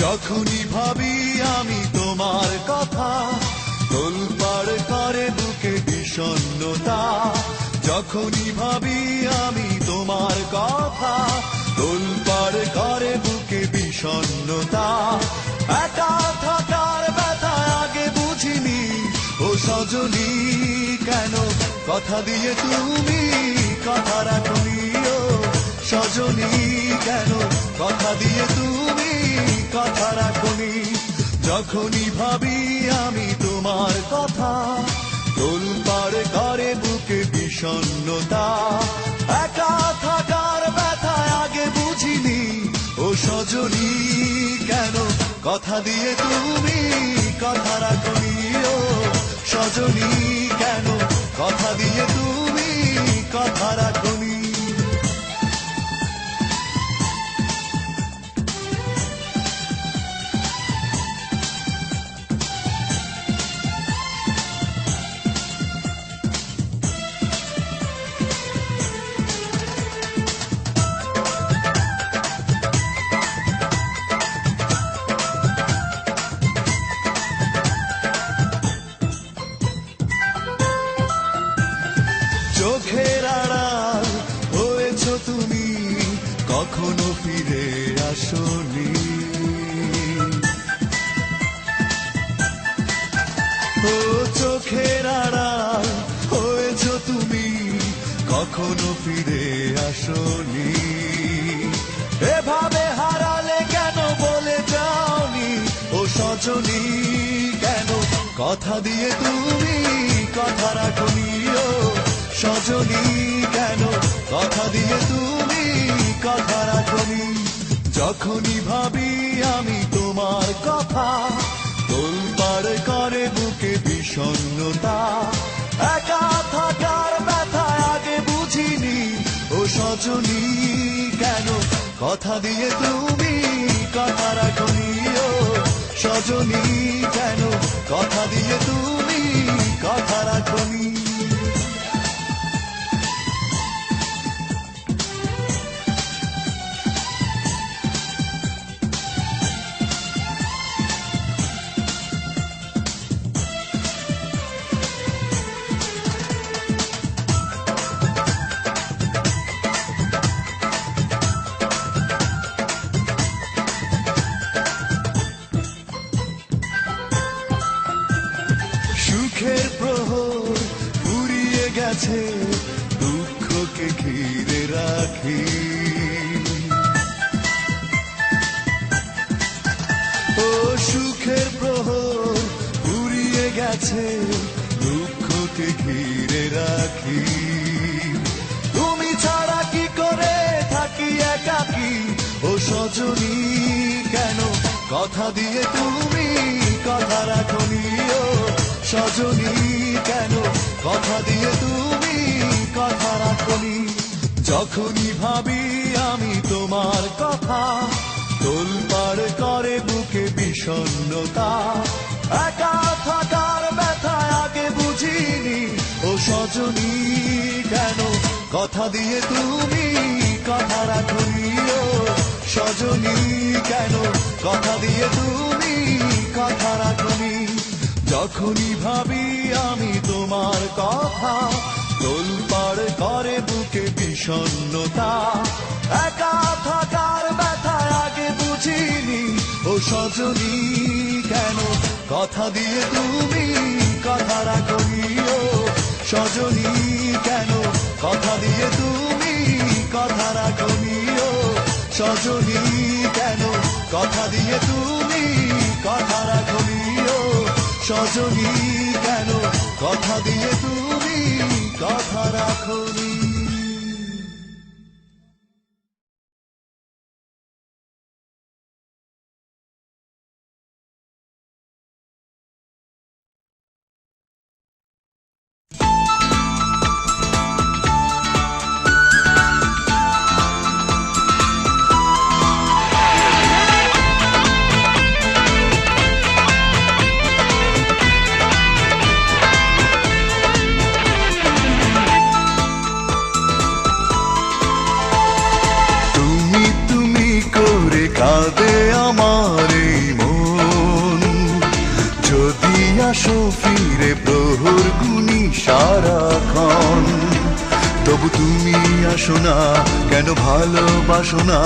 যখনই ভাবি আমি তোমার কথা, তোলপাড় করে বুকে বিষণ্ণতা। যখনই ভাবি আমি তোমার কথা, তোলপাড় করে বুকে বিষণ্ণতা। একা থাকার ব্যথা আগে বুঝিনি, ও সজনী কেন কথা দিয়ে তুমি কথা রাখনি। ও সজনী কেন কথা দিয়ে তুমি কথা রাখনি। যখনই ভাবি আমি তোমার কথা, তোলপাড় করে বুকে বিষণ্ণতা। একা থাকার ব্যথা আগে বুঝিনি, ও সজনী কেন কথা দিয়ে তুমি কথা রাখনি। ও সজনী কেন কথা দিয়ে তুমি কথা রাখনি। চোখের আড়াল হয়েছ তুমি, কখনো ফিরে আসনি। ও চোখের আড়াল হয়েছ তুমি, কখনো ফিরে আসনি। এভাবে হারালে কেন বলে যাওনি, ও সজনী কেন কথা দিয়ে তুমি কথা রাখনি। ও সজনী কেন কথা দিয়ে তুমি কথা রাখনি। যখনই ভাবি আমি তোমার কথা, তোলপাড় করে বুকে বিষণ্ণতা। একা থাকার ব্যথা আগে বুঝিনি, ও সজনী কেন কথা দিয়ে তুমি কথা রাখনি। ও সজনী কেন কথা দিয়ে তুমি কথা রাখনি। সুখের প্রহর ফুরিয়ে গেছে, দুঃখকে ঘিরে রাখি। ও সুখের প্রহর ফুরিয়ে গেছে, দুঃখকে ঘিরে রাখি। তুমি ছাড়া কি করে থাকি একাকী, ও সজনী কেন কথা দিয়ে তুমি কথা রাখনি। ও সজনী কেন কথা দিয়ে তুমি কথা রাখনি। যখনই ভাবি আমি তোমার কথা, তোলপাড় করে বুকে বিষণ্ণতা। একা থাকার ব্যথা আগে বুঝিনি, ও সজনী কেন কথা দিয়ে তুমি কথা রাখনি। ও সজনী কেন কথা দিয়ে তুমি কথা রাখনি। যখনই ভাবি আমি তোমার কথা, তোলপাড় করে বুকে বিষণ্ণতা। একা থাকার ব্যথা আগে বুঝিনি, ও সজনী কেন কথা দিয়ে তুমি কথা রাখনি। ও সজনী কেন কথা দিয়ে তুমি কথা রাখনি। ও সজনী কেন কথা দিয়ে তুমি কথা রাখনি। ও সজনী কেন কথা দিয়ে তুমি কথা রাখনি। কাঁদে আমার আসো ফিরে প্রহর গুনি সারাক্ষণ, তবু তুমি আসো না কেন, ভালোবাসো না,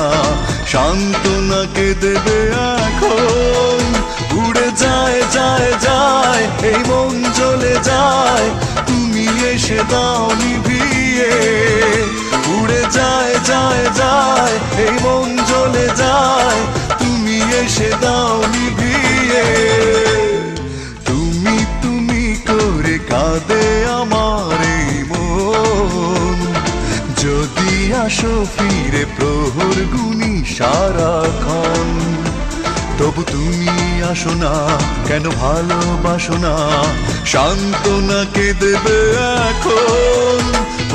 সান্ত্বনাকে দেবে এখন। উড়ে যায় যায় যায় এই মন জ্বলে যায়, তুমি এসে দাও নিভিয়ে। উড়ে যায় যায় যায় এই মন জ্বলে যায়, তুমি এসে দাও নিভিয়ে। তুমি তুমি করে কাঁদে আমার এই মন, যদি আসো ফিরে প্রহর গুনি সারাক্ষণ, তবু তুমি আসো না কেন, ভালোবাসো না, সান্ত্বনাকে দেবে এখন।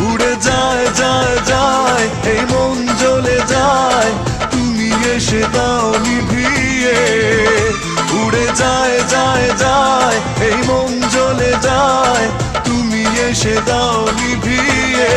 উড়ে যায় যায় যায় এই মন জ্বলে যায়, তুমি এসে দাও নিভিয়ে। উড়ে যায় যায় যায় এই মন জ্বলে যায়, তুমি এসে দাও নিভিয়ে।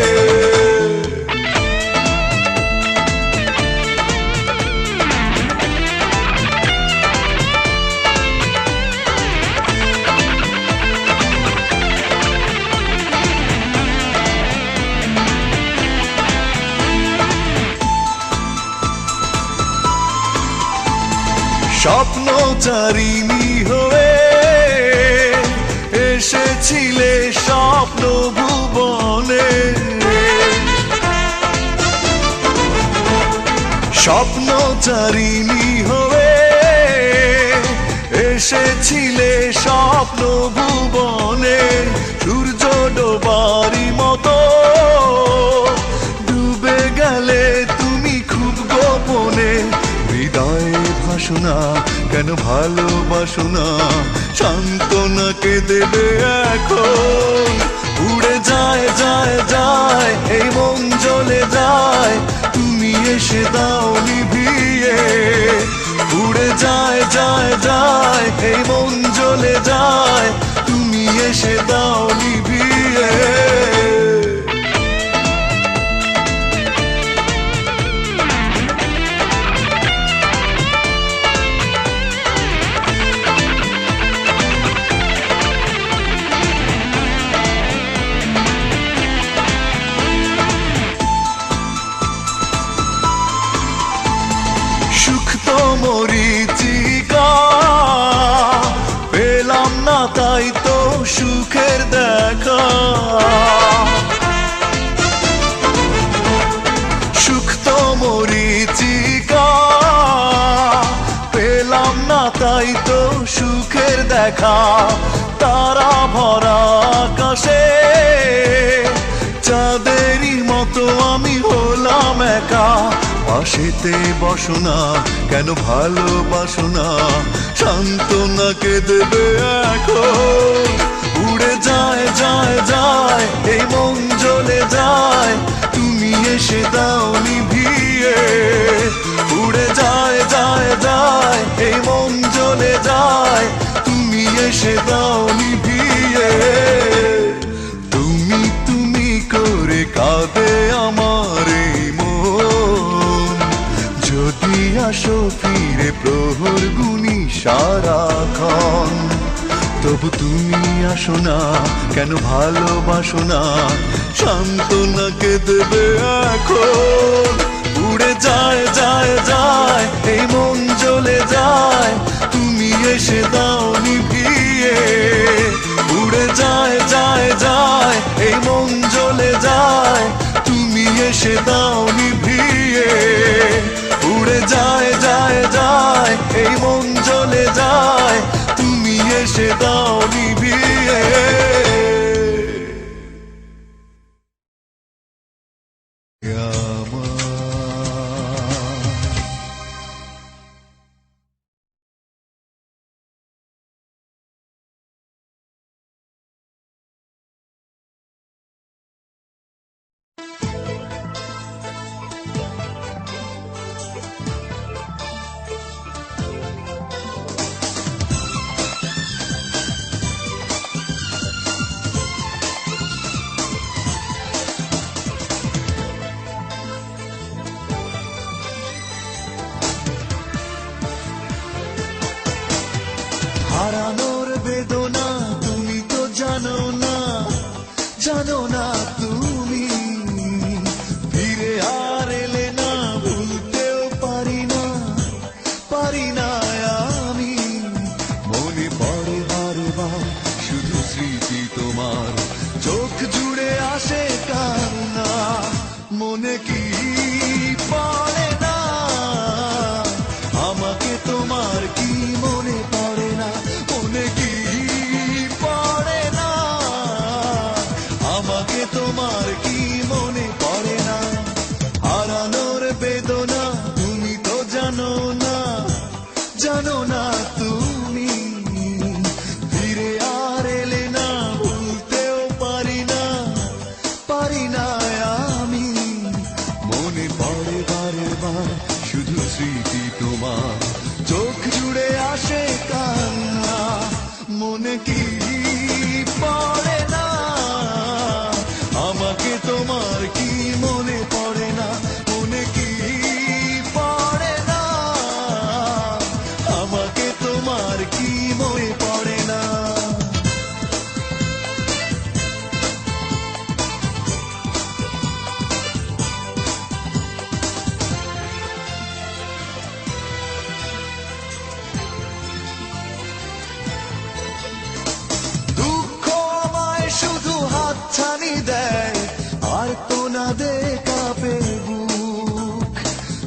স্বপ্নচারিণী হয়ে এসেছিলে স্বপ্ন ভুবনে, স্বপ্নচারিণী হয়ে এসেছিলে স্বপ্ন ভুবনে। সূর্য ডোবারি মতো ডুবে গেলে তুমি খুব গোপনে, হৃদয়ে ভাসো না কেন, ভালোবাসো না, সান্ত্বনাকে দেবে এখন। উড়ে যায় যায় যায় এই মন জ্বলে যায়, তুমি এসে দাও নিভিয়ে। উড়ে যায় যায় যায় এই মন জ্বলে যায়, তুমি এসে দাও নিভিয়ে। মরিচিকা পেলাম না তাই তো সুখের দেখা, সুখ তো মরিচিকা পেলাম না তাই তো সুখের দেখা। তারা ভরা আকাশে চাঁদেরই মতো আমি হলাম একা, পাশেতে বসো না কেন, ভালোবাসো না, সান্ত্বনাকে দেবে এখন। উড়ে যায় যায় যায় এই মন জ্বলে যায়, তুমি এসে দাও নিভিয়ে। উড়ে যায় যায় যায় এই মন জ্বলে যায়, তুমি এসে দাও নিভিয়ে। তুমি তুমি করে কাঁদে আমার এই মন, যদি আসো ফিরে প্রহর গুনি সারাক্ষণ, তবু তুমি আসো না কেন, ভালোবাসো না, সান্ত্বনাকে দেবে এখন। উড়ে যায় যায় যায় এই মন জ্বলে যায়, তুমি এসে দাও নিভিয়ে। উড়ে যায় যায় যায় এই মন জ্বলে যায়, তুমি এসে দাও নিভিয়ে। উড়ে যায় যায় যায় এই মন জ্বলে যায়, তুমি এসে দাও নিভিয়ে। হারানোর বেদনা জানো না তুমি ফিরে আর এলে না, ভুলতেও পারি না আমি। মনে পড়ে বারবার শুধু স্মৃতি তোমার, চোখ জুড়ে আসে কান্না। মনে কি পড়ে না আমাকে তোমার, কি মনে পড়ে না, মনে কি পড়ে না আমাকে তোমার, কি মনে পড়ে না। হারানোর বেদনা তুমি তো জানো না, জানো না তুমি ফিরে আর এলে না, ভুলতেও পারি না আমি। মনে পড়ে বারবার শুধু স্মৃতি তোমার, চোখ জুড়ে আসে কান্না। মনে কি পড়ে না আমাকে তোমার, কি মনে পড়ে না, মনে কি পড়ে না আমাকে তোমার, কি মনে পড়ে না। শুধু হাতছানি দেয় আর তো না দে কাঁপে বুক।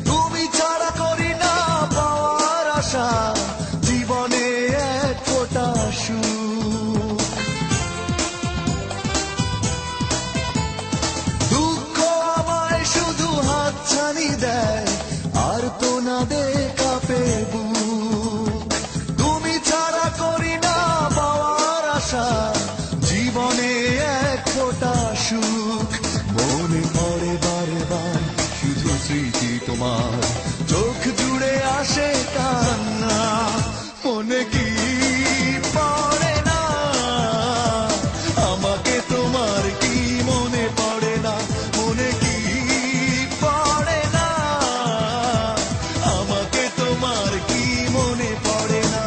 তুমি ছাড়া করি না পাওয়ার আশা, জীবনে এক ফোঁটা সুখ। দুঃখ আমায় শুধু হাতছানি দেয় আর তো না দে কাঁপে বুক। তুমি ছাড়া করি না পাওয়ার আশা, জীবনে এক ফোঁটা সুখ। মনে পড়ে বারবার শুধু স্মৃতি তোমার, চোখ জুড়ে আসে কান্না। মনে কি পড়ে না আমাকে তোমার, কি মনে পড়ে না, মনে কি পড়ে না আমাকে তোমার, কি মনে পড়ে না।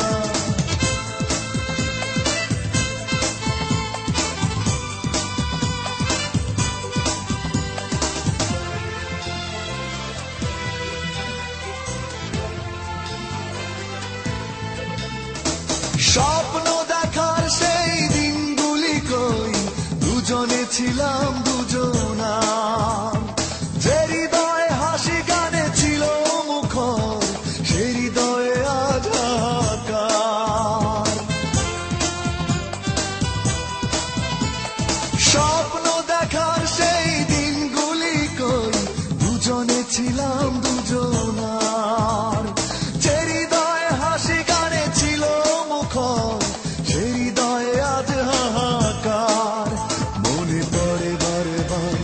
স্বপ্ন দেখার সেই দিনগুলি কই, দুজনে ছিলাম দুজনা। যে হৃদয়ে হাসি গানে ছিল মুখর, সে হৃদয়ে আজ হাহাকার। স্বপ্ন দেখার সেই দিনগুলি কই, দুজনে ছিলাম দুজনার। যে হৃদয়ে হাসি গানে ছিল মুখর, সে হৃদয়ে আজ হাহাকার। মনে পড়ে বারবার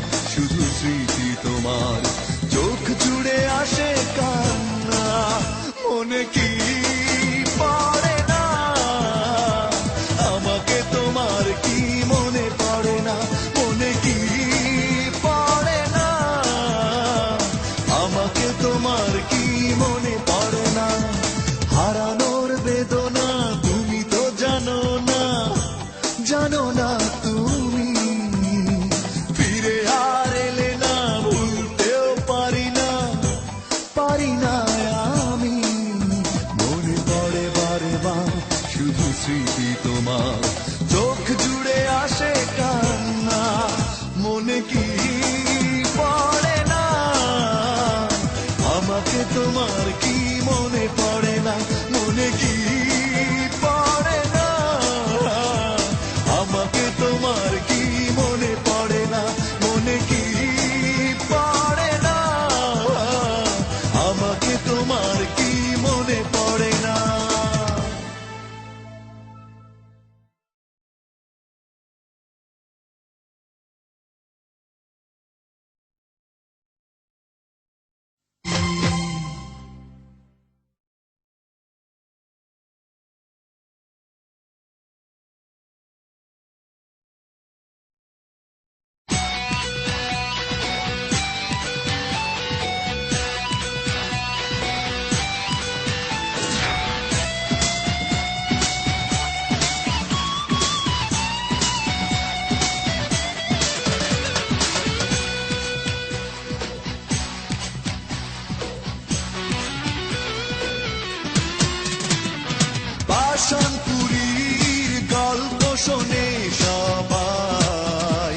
পাষাণপুরীর গল্প শোনে সবাই,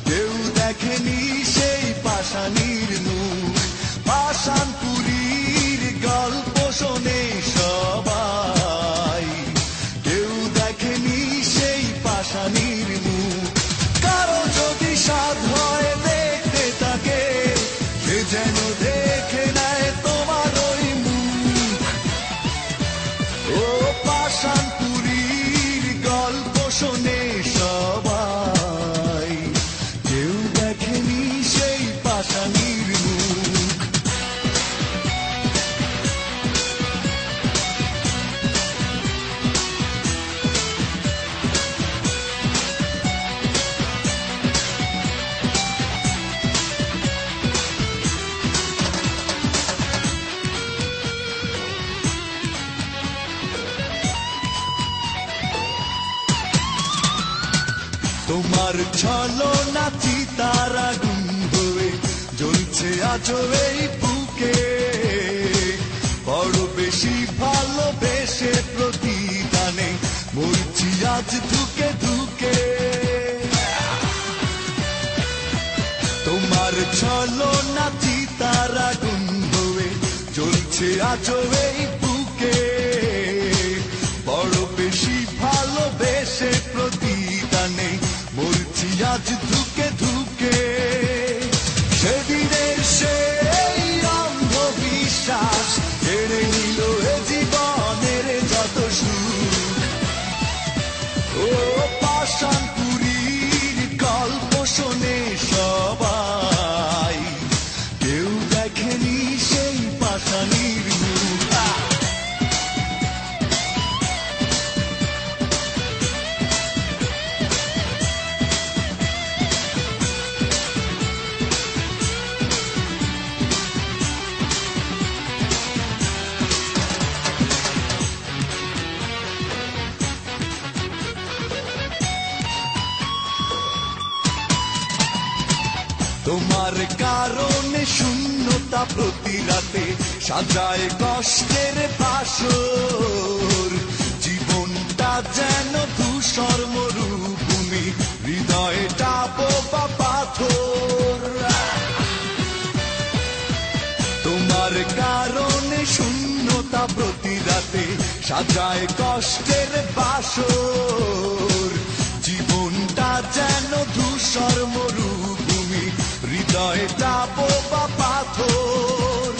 কেউ দেখেনি সেই পাষাণীর মুখ। পাষাণপুরীর গল্প শোনে সবাই, কেউ দেখেনি সেই পাষাণীর মুখ। কারো যদি সাধ হয় দেখতে তাকে, সে যেন দেখে নেয় তোমার ওই মুখ। ও পাষাণপুরীর গল্প শোনে সবাই, কেউ দেখেনি সেই পাষাণীর মুখ। তোমার ছলনা চিতার আগুন হয়ে জ্বলছে আজও এই বুকে, বড় বেশি ভালোবেসে প্রতিদানে মরছি আজ ধুকে ধুকে। তোমার ছলনা চিতার আগুন হয়ে জ্বলছে আজও এই বুকে, বড় বেশি ভালোবেসে প্রতিদানে মরছি আজ ধুকে ধুকে। সেদিনের সেই অন্ধবিশ্বাস কেড়ে নিল এ জীবনের যত সুখ। ও পাষাণপুরীর গল্প শোনে সবাই, কেউ দেখেনি সেই পাষাণীর মুখ। তোমার কারণে শূন্যতা প্রতি রাতে সাজায় কষ্টের বাসর। জীবনটা যেন ধূসর মরুভূমি, হৃদয়টা বোবা পাথর। তোমার কারণে শূন্যতা প্রতি রাতে সাজায় কষ্টের বাসর। জীবনটা যেন ধূসর মরুভূমি, হৃদয়টা বোবা পাথর।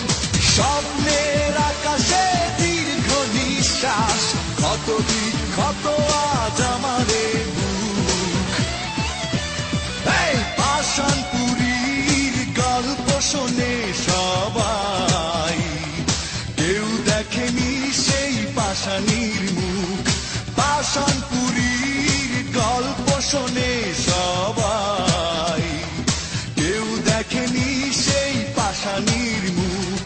স্বপ্নের আকাশে দীর্ঘ নিঃশ্বাস, ক্ষত বিক্ষত আজ আমারে বুক। এই পাষাণপুরীর গল্প শোনে সবাই, কেউ দেখেনি সেই পাষাণীর মুখ। পাষাণপুরীর গল্প শোনে সবাই, কেউ দেখেনি সেই পাষাণীর মুখ।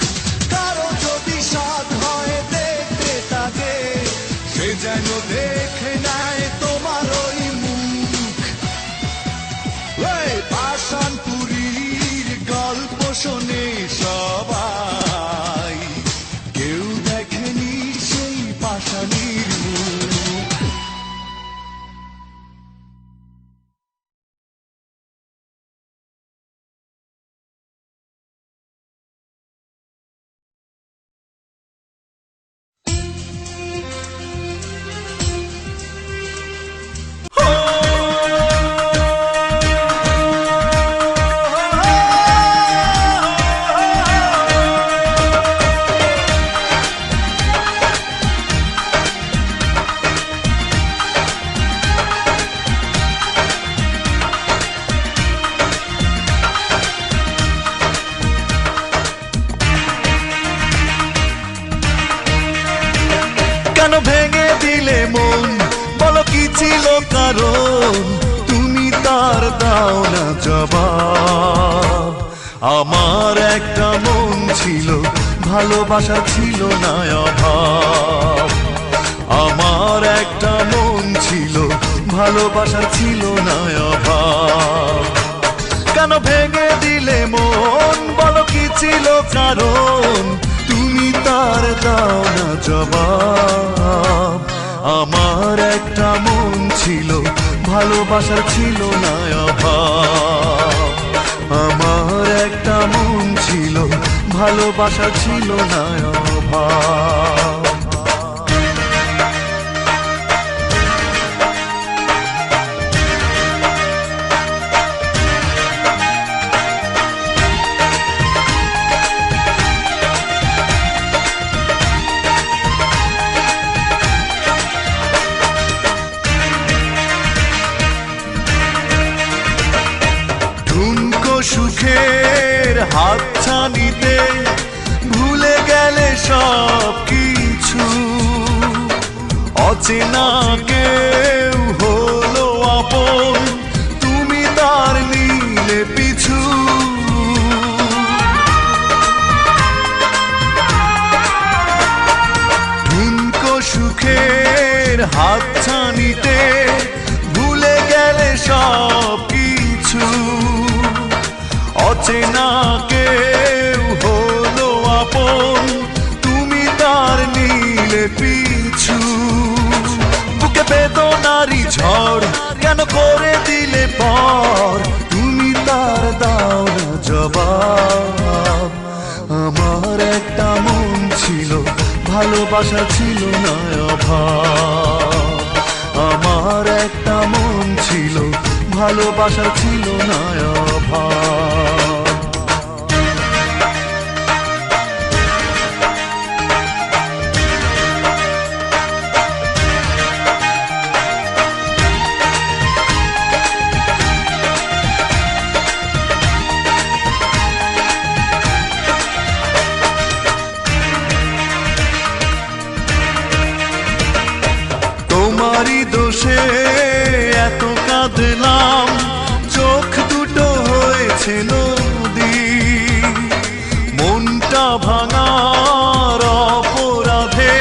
কারো যদি সাধ হয় দেখতে তাকে, সে যেন দেখে নেয় তোমার ওই মুখ। এই পাষাণপুরীর গল্প শোনে সবাই, কেউ দেখেনি সেই পাষাণীর মুখ। কেন ভেঙে দিলে মন, বলো কি ছিল কারণ, তুমি তার দাও না জবাব। আমার একটা মন ছিল, ভালোবাসা ছিল না অভাব। আমার একটা মন ছিল, ভালোবাসা ছিল না অভাব। কেন ভেঙে দিলে মন, বলো কি ছিল কারণ, তুমি তার দাও না জবাব। আমার একটা মন ছিল, ভালোবাসার ছিল না অভাব। আমার একটা মন ছিল, ভালোবাসার ছিল না অভাব। সুখের হাতছানিতে ভুলে গেলে সব কিছু, অচেনা কেউ হলো আপন, তুমি তার নিলে পিছু। ঠুনকো সুখের হাতছানিতে ভুলে গেলে সব কিছু, অচেনা কেউ হলো আপন, তুমি তার নিলে পিছু। বুকে বেদনারি ঝড় কেন করে দিলে পর, তুমি তার দাও না জবাব। আমার একটা মন ছিল, ভালোবাসা ছিল না অভাব। আমার একটা মন ছিল, ভালোবাসা ছিল না অভাব। তোমারই দোষে এত কাঁদলাম, চোখ দুটো হয়েছে নদী। মনটা ভাঙার অপরাধে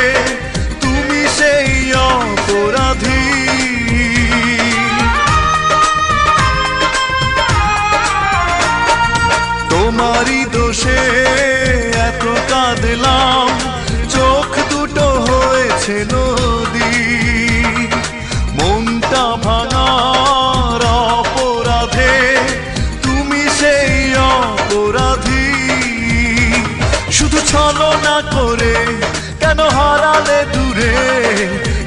তুমি সেই অপরাধী। তোমারই দোষে এত কাঁদলাম, চোখ দুটো হয়েছে নদী। মনটা ভাঙার অপরাধে তুমি সেই অপরাধী। শুধু ছলনা করে কেন হারালে দূরে,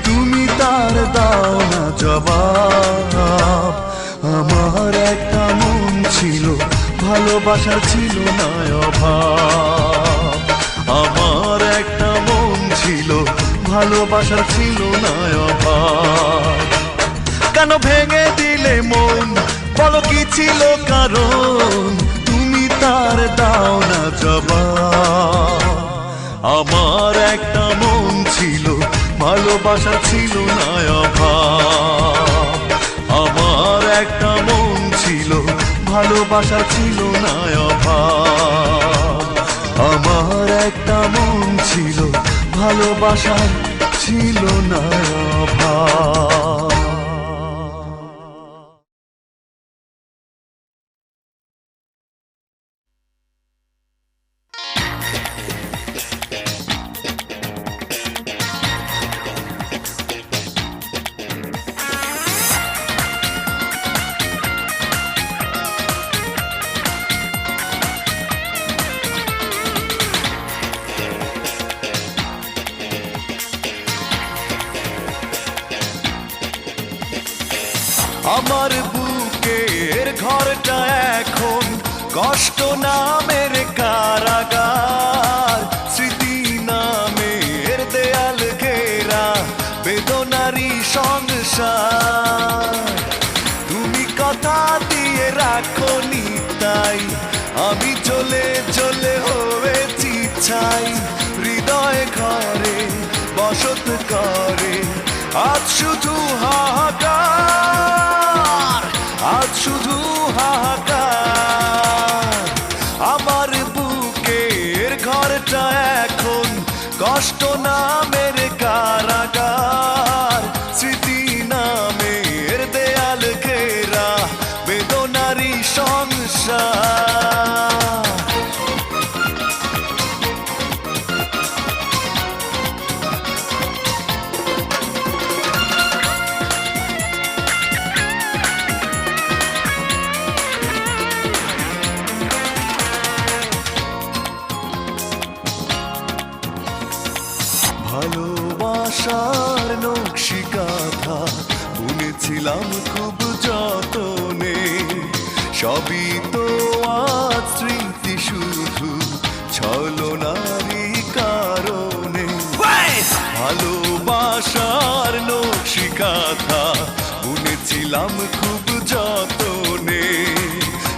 তুমি তার দাও না জবাব। আমার একটা মন ছিল, ভালোবাসার ছিল না অভাব। আমার একটা মন ছিল, ভালোবাসার ছিল না অভাব। কেন ভেঙে দিলে মন, বলো কি ছিল কারণ, তুমি তার দাও না জবাব। আমার একটা মন ছিল, ভালোবাসা ছিল না অভাব। আমার একটা মন ছিল, ভালোবাসা ছিল না অভাব। আমার একটা মন ছিল, ভালোবাসা ছিল না অভাব। আমার বুকের ঘরটা এখন কষ্ট নামের কারাগার, স্মৃতি নামের দেয়াল ঘেরা বেদনারি সংসার। তুমি কথা দিয়ে রাখোনি তাই আমি চলে চলে হয়েছি ছাই। হৃদয় ঘরে বসত করে আজ শুধু হাহাকার, আজ শুধু হাহাকার। আমার বুকের ঘরটা এখন কষ্ট নামের কারাগার, স্মৃতি নামের দেয়াল ঘেরা বেদনারি সংসার। ভালোবাসার নকশি কাঁথা বুনেছিলাম খুব যতনে, সবই তো আজ স্মৃতি শুধু ছলনারই কারণে। ভালোবাসার নকশি কাঁথা বুনেছিলাম খুব যতনে,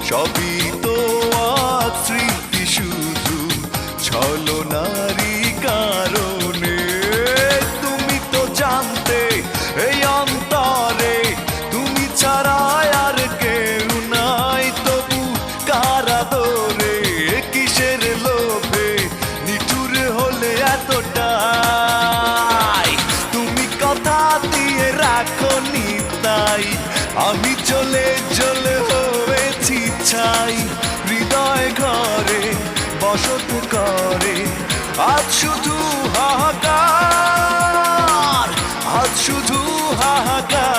সবই তো আজ স্মৃতি শুধু ছলনারই কারণে। তুমি তো জানতে এই অন্তরে তুমি ছাড়া আর কেউ নাই, তবু কারা দরে কিসের লোভে নিঠুর হলে এতটাই। তুমি কথা দিয়ে রাখো নি তাই আমি চলে চলে হয়েছি ছাই, হৃদয় ঘরে বসত করে আজ শুধু হাহাকার, আজ শুধু হাহাকার।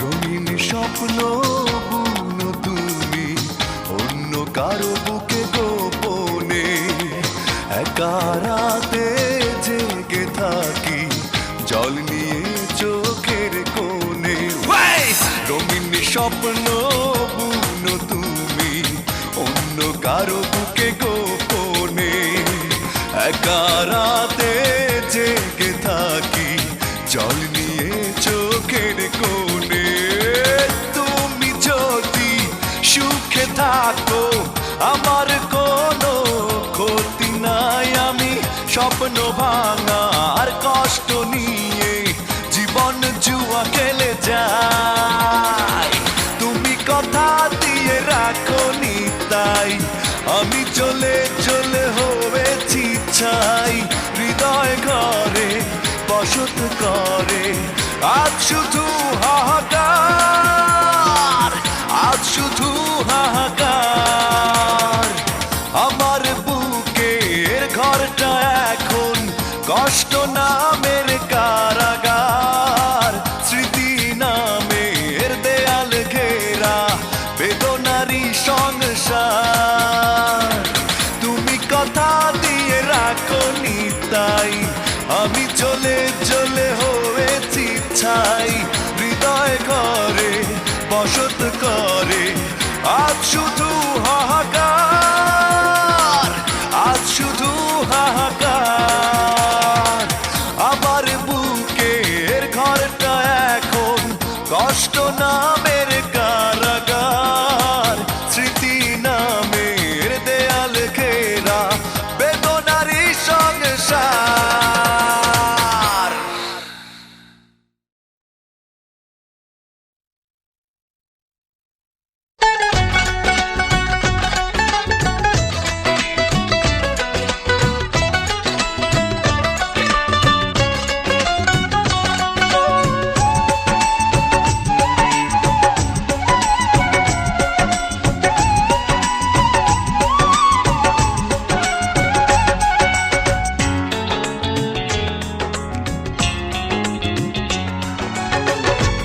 রঙিন স্বপ্ন বুনো তুমি অন্য কারো বুকে গোপনে, একা রাতে জেগে থাকি জল নিয়ে চোখের কোণে। রঙিন স্বপ্ন বুনো তুমি অন্য কারো বুকে গোপনে, একা রাতে জেগে থাকি জল নিয়ে চোখের কোণে। তুমি যদি সুখে থাকো আমার কোনো ক্ষতি নাই, আমি স্বপ্ন ভাঙার কষ্ট নিয়ে জীবন জুয়া খেলে যাই। তুমি কথা দিয়ে রাখো নি তাই আমি চলে চলে হয়েছি ছাই, হৃদয় ঘরে বসত করে আজ শুধু হাহাকার, আজ শুধু হাহাকার। আমার বুকের ঘরটা এখন কষ্ট নামের কারাগার, স্মৃতি নামের দেয়াল ঘেরা বেদনারি সংসার। তুমি কথা দিয়ে রাখো নি তাই আমি চলে চলে হয়েছি ছাই, হৃদয় ঘরে বসত করে আজ শুধু হাহাকার, আজ শুধু হাহাকার। আমার বুকের ঘরটা এখন কষ্ট নামের কারাগার, স্মৃতি নামের দেয়াল ঘেরা বেদনারি সংসার।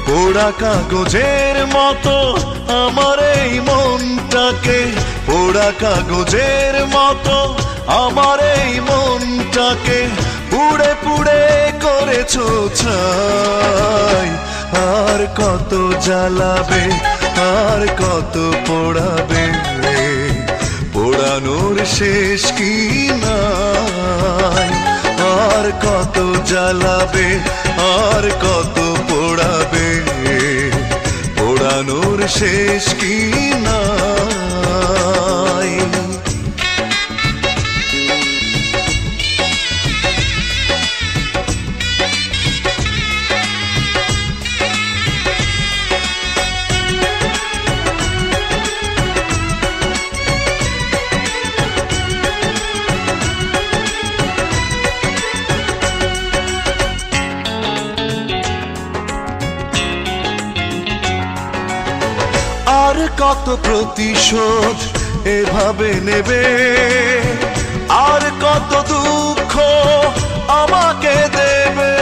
পোড়া কাগজের মতো আমার এই মনটাকে, পোড়া কাগজের মতো আমার এই মনটাকে পুড়ে পুড়ে করেছো ছাই। আর কত জ্বালাবে আর কত পোড়াবে, পোড়ানোর শেষ কি নাই। আর কত জ্বালাবে আর কত পোড়াবে, পোড়ানোর শেষ কি নাই। আর কত প্রতিশোধ এভাবে নেবে, আর কত দুঃখ আমাকে দেবে।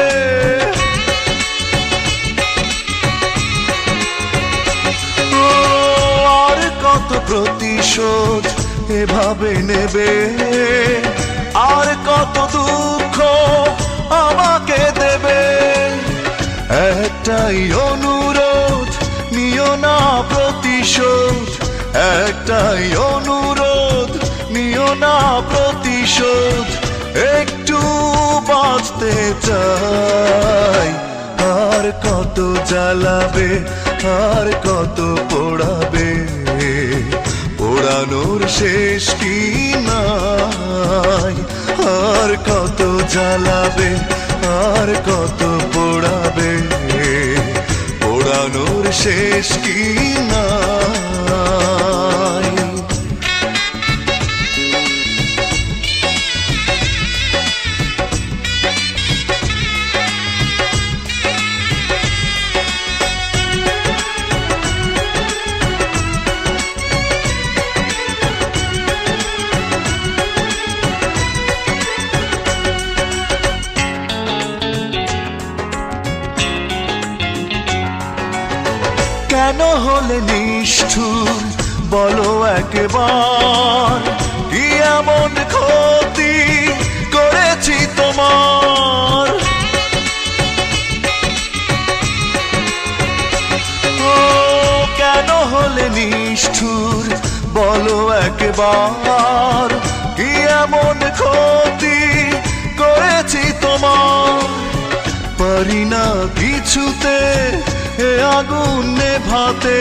আর কত প্রতিশোধ এভাবে নেবে, আর কত দুঃখ আমাকে দেবে। একটাই অনুরোধ, নিও না প্রতিশোধ, একটাই অনুরোধ, নিও না প্রতিশোধ। একটু বাঁচতে চাই, আর কত জ্বালাবে, আর কত পোড়াবে, পোড়ানোর শেষ কি নাই। আর কত জ্বালাবে, আর কত পোড়াবে, পোড়ানোর শেষ কি নাই। কেন হলে নিষ্ঠুর বলো একবার, কি এমন ক্ষতি করেছি তোমার। ও কেন হলে নিষ্ঠুর বলো একবার, কি এমন ক্ষতি করেছি তোমার। পারি না কিছুতে এ আগুন নেভাতে,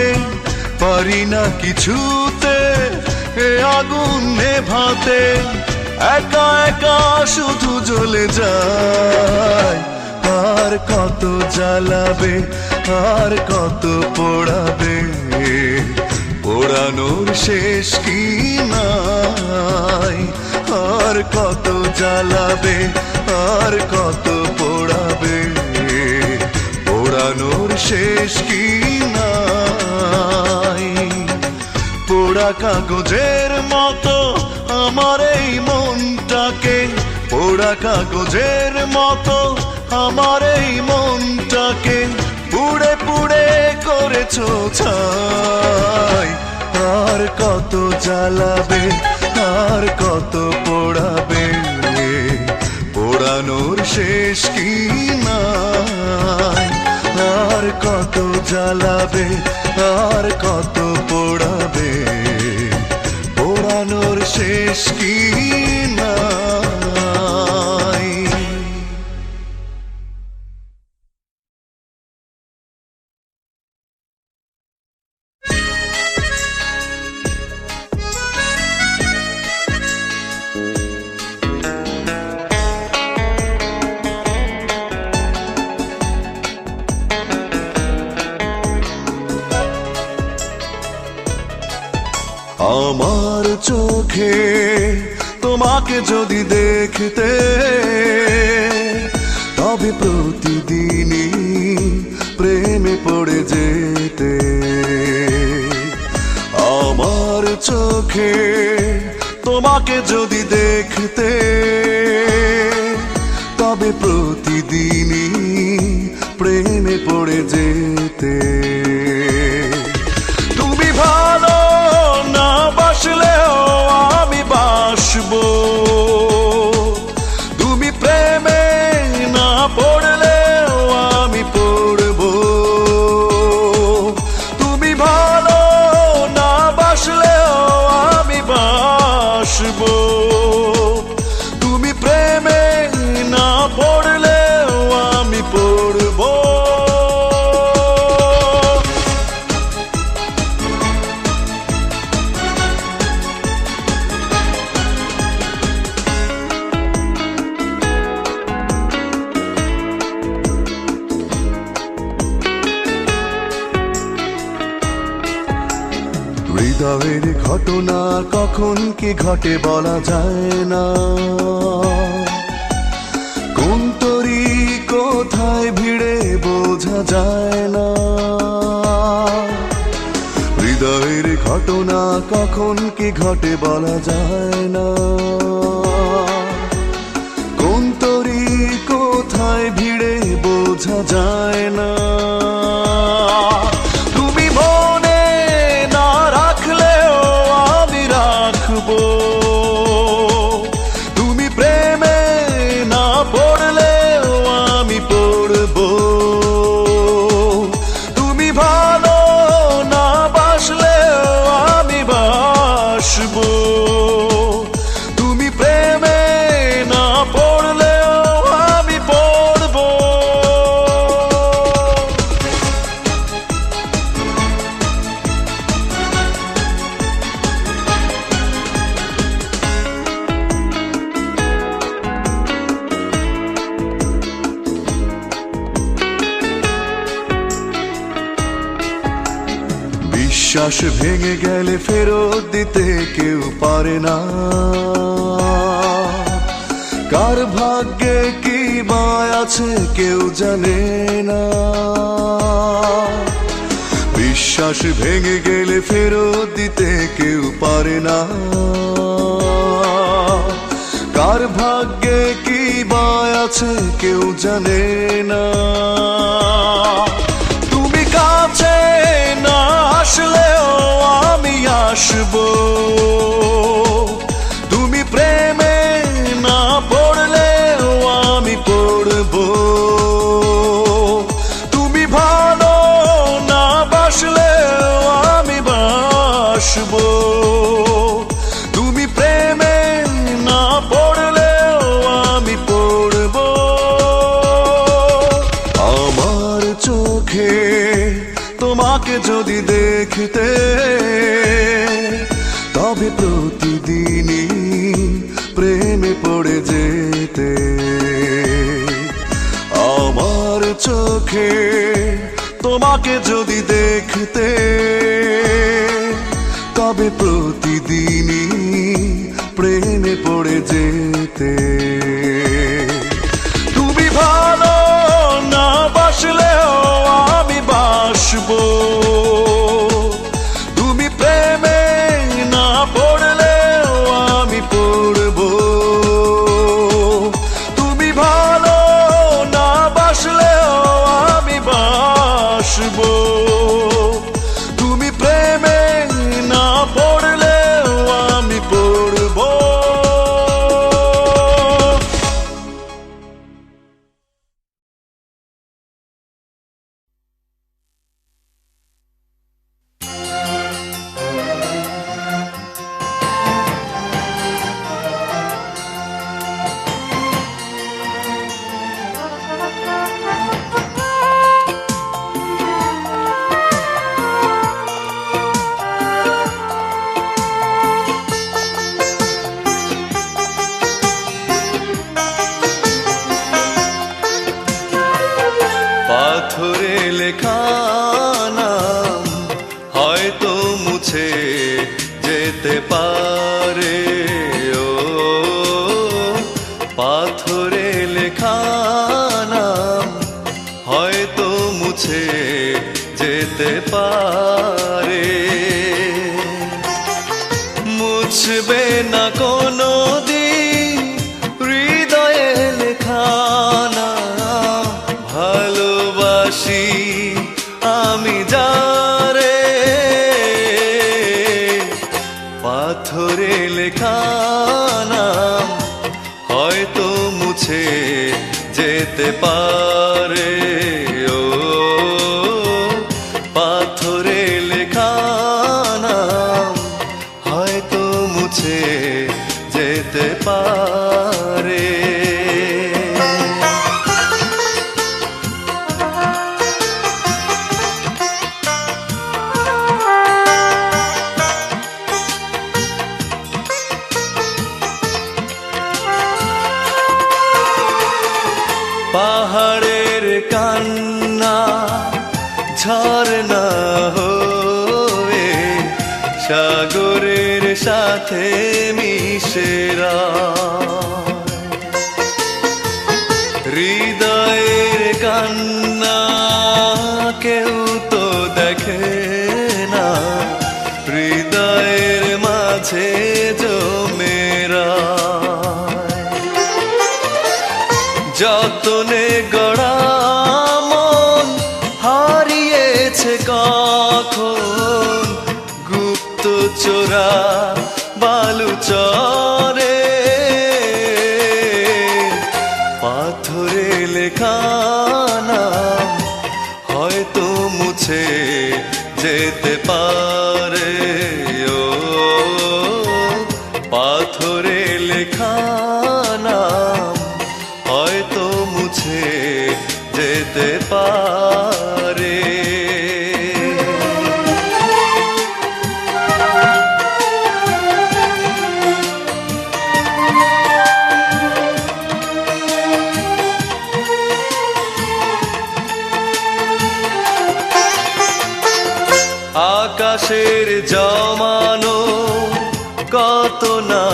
পারি না কিছুতে এ আগুন নেভাতে। একা একা শুধু জ্বলে যায়, আর কত জ্বালাবে, আর কত পোড়াবে, পোড়ানোর শেষ কি নাই। আর কত জ্বালাবে, আর কত পোড়াবে, পোড়ানোর শেষ কি নাই। পোড়া কাগজের মতো আমার এই মনটাকে, পোড়া কাগজের মতো আমার এই মনটাকে পুড়ে পুড়ে করেছো ছাই। আর কত জ্বালাবে, আর কত পোড়াবে, পোড়ানোর শেষ কি নাই। আর কত জ্বালাবে, আর কত পোড়াবে, পোড়ানোর শেষ কি নাই। আমার চোখে তোমাকে যদি দেখতে, তবে প্রতিদিনই প্রেমে পড়ে যেতে। আমার চোখে তোমাকে যদি দেখতে, তবে প্রতিদিনই প্রেমে পড়ে যেতে। তুমি ভালো না বাসলেও আমি বাসবো, তুমি প্রেমে না পড়লেও আমি পড়বো। তুমি ভালো না বাসলেও আমি বাসবো, তুমি প্রেমে না পড়লেও আমি পড়বো। হৃদয়ের ঘটনা কখন কি ঘটে বলা যায় না, কোন তরি কোথায় ভিড়ে বোঝা যায় না। হৃদয়ের ঘটনা কখন কি ঘটে বলা যায় না, কোন তরি কোথায় ভিড়ে বোঝা যায় না। তুমি মনে না রাখলেও আমি রাখবো, তুমি প্রেমে না পড়লেও আমি পড়বো, তুমি ভালো না বাসলেও আমি বাসবো, তুমি প্রেমে না পড়লেও আমি পড়বো। বিশ্বাস ভেঙে গেলে ফেরত দিতে কেউ পারে না, কার ভাগ্যে কি বা আছে কেউ জানে না। বিশ্বাস ভেঙে গেলে ফেরত দিতে কেউ পারে না, কার ভাগ্যে কি বা আছে কেউ জানে না। তুমি কাছে না আসলেও আমি আসবো, তুমি প্রেমে না পড়লেও আমি পড়বো, তুমি ভালো না বাসলেও আমি বাসবো, তুমি প্রেমে না পড়লেও আমি পড়বো। আমার চোখে তোমাকে যদি দেখতে তবে প্রতিদিনই প্রেমে পড়ে যেতে, আমার চোখে তোমাকে যদি দেখতে তবে প্রতিদিনই প্রেমে পড়ে যেতে। তুমি ভালো না বাসলেও আমি বাসবো, তুমি প্রেমে না পড়লেও আমি পড়বো, তুমি ভালো না বাসলেও আমি বাসবো, তুমি প্রেমে না পড়লেও আমি পড়বো। পাথরে লেখা নাম হয়তো মুছে যেতে পারে, ও পাথরে লেখা নাম হয়তো মুছে যেতে পারে, মুছবে না কোনো দিন হৃদয়ে লেখা নাম, ভালোবাসি আমি যারে, পাথরে লেখা নাম হয়তো মুছে যেতে পারে, ও পাথরে লেখা নাম হয়তো মুছে যেতে পারে। পাহাড়ের কান্না ঝরনা হয়ে সাগরের সাথে মিশেরা, হৃদয়ের কান্না কেউ তো দেখে না, হৃদয় বালু চরে, পাথরে লেখা নাম হয়তো মুছে যেতে পারে। ও পাথরে লেখা নাম হয়তো মুছে যেতে পারে। আকাশের জমানো কত না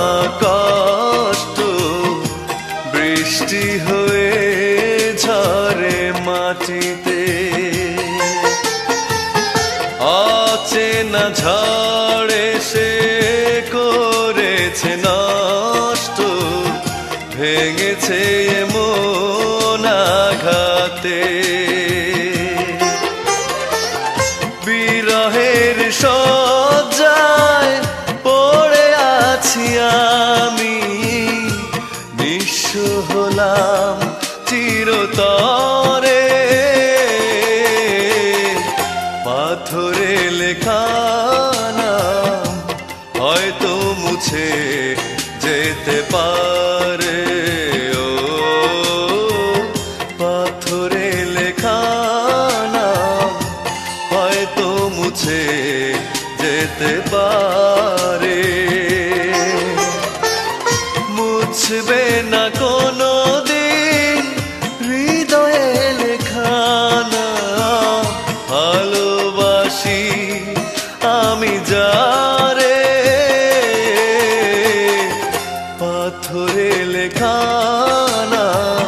কষ্ট, বৃষ্টি হয়ে ঝরে মাটিতে। অচেনা ঝড়ে সে করেছে নষ্ট, ভেঙেছে এমন আঘাতে। বিরহের শয্যায় পড়ে আছি আমি, নিঃস্ব হলাম চিরতরে। পাথরে লেখা নাম হয়তো মুছে যেতে পারে। ও পাথরে লেখা নাম হয়তো মুছে যেতে পারে। মুছবে না কোনো দিন হৃদয়ে লেখা নাম, ভালোবাসি আমি যারে। পাথরে লেখা নাম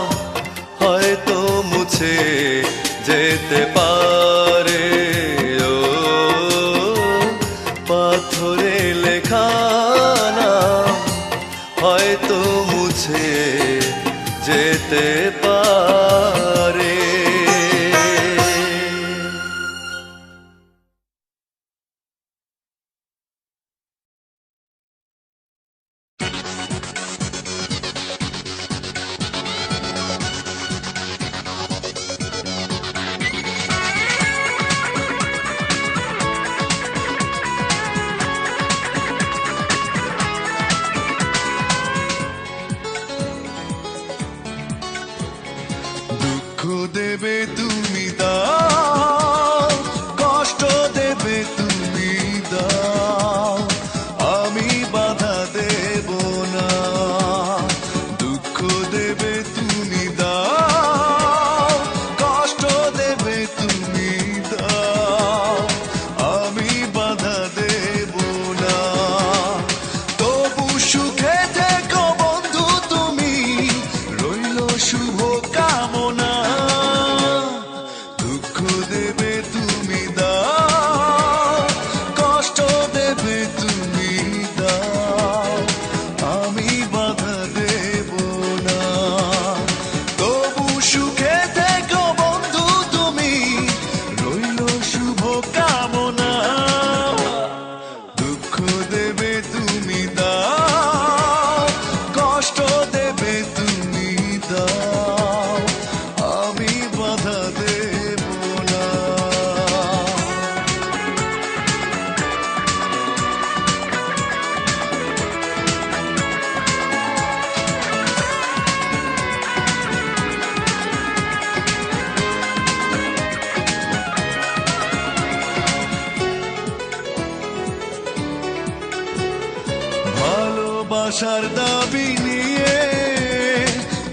হয়তো মুছে যেতে পারে। ও পাথরে লেখা নাম হয়তো মুছে যেতে পারে। দুঃখ দেবে তুমি দাও, কষ্ট দেবে তুমি দাও, আমি বাধা দেব না। দুঃখ দেবে তুমি দাও, কষ্ট দেবে তুমি দাও, আমি বাধা দেব না। তবু সুখে থেকো বন্ধু তুমি, রইল শুভ কামনা। দুঃখ দেবে তুমি দাও, কষ্ট দেবে তুমি দাও, আমি বাধা দেব না। তবু সুখে থেকো বন্ধু তুমি, রইল শুভ কামনা। দুঃখ দেবে তুমি দাও, কষ্ট দেবে তুমি দাও, আমি বাধা দেব না। ভালোবাসার দাবি নিয়ে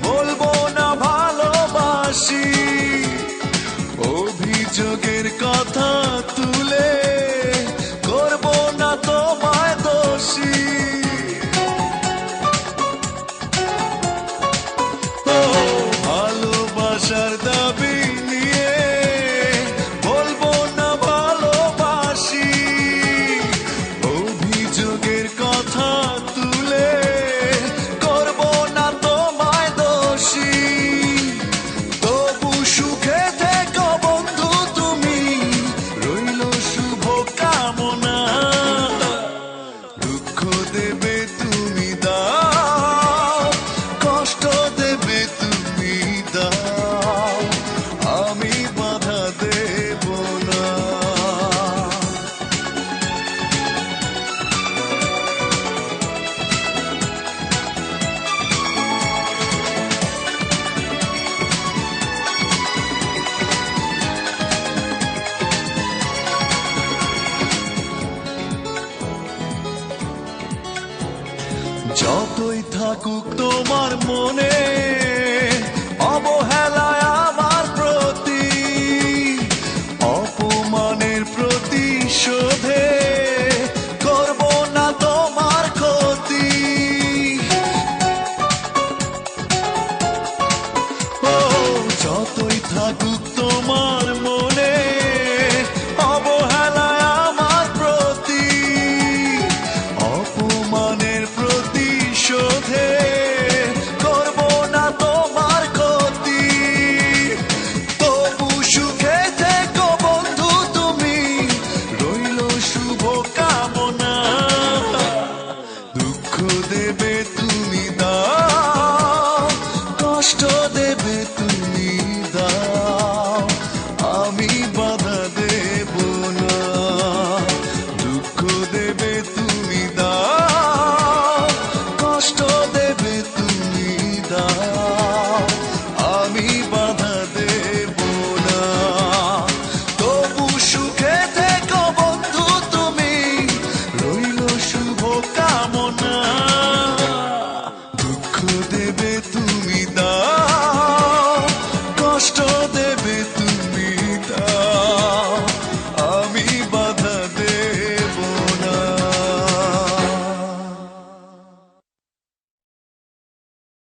বলবো না ভালোবাসি, অভিযোগের কথা তুলে করবো না তোমায় দোষী। ও ভালোবাসার দাবি নিয়ে বলবো না ভালোবাসি, অভিযোগের কথা তুলে করবো না তোমায় দোষী। তবু সুখে থেকো বন্ধু তুমি, রইল তুমি দাও, কষ্ট দেবে তুমি দাও, আমি বাধা দেব না। যতই থাকুক তোমার মনে অবহেলায় আমার প্রতি, অপমানের প্রতিশোধে করব না তোমার ক্ষতি। ও যতই থাকুক তোমার মনে অবহেলায় আমার প্রতি, অপমানের প্রতিশোধে করব না তোমার ক্ষতি। তবু সুখে থেকো বন্ধু তুমি, রইল শুভ কামনা। দুঃখ দেবে তুমি দাও, কষ্ট দেবে